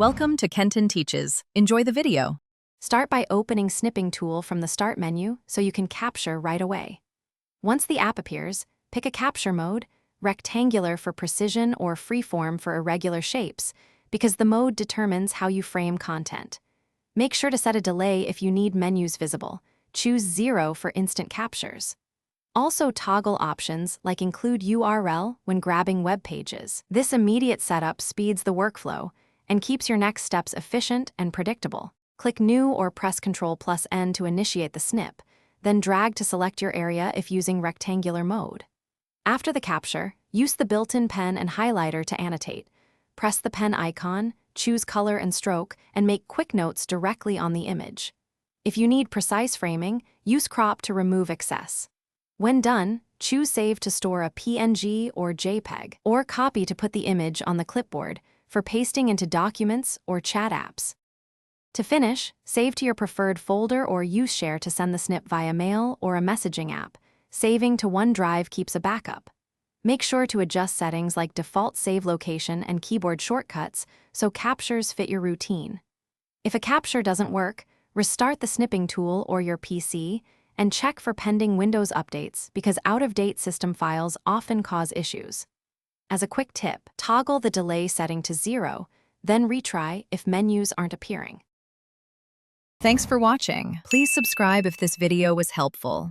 Welcome to Kenton Teaches. Enjoy the video. Start by opening Snipping Tool from the Start menu so you can capture right away. Once the app appears, pick a capture mode, rectangular for precision or freeform for irregular shapes, because the mode determines how you frame content. Make sure to set a delay if you need menus visible. Choose 0 for instant captures. Also toggle options like include URL when grabbing web pages. This immediate setup speeds the workflow and keeps your next steps efficient and predictable. Click New or press Ctrl+N to initiate the snip, then drag to select your area if using rectangular mode. After the capture, use the built-in pen and highlighter to annotate. Press the pen icon, choose color and stroke, and make quick notes directly on the image. If you need precise framing, use crop to remove excess. When done, choose Save to store a PNG or JPEG, or Copy to put the image on the clipboard for pasting into documents or chat apps. To finish, save to your preferred folder or use Share to send the snip via mail or a messaging app. Saving to OneDrive keeps a backup. Make sure to adjust settings like default save location and keyboard shortcuts so captures fit your routine. If a capture doesn't work, restart the Snipping Tool or your PC and check for pending Windows updates because out-of-date system files often cause issues. As a quick tip, toggle the delay setting to 0, then retry if menus aren't appearing. Thanks for watching. Please subscribe if this video was helpful.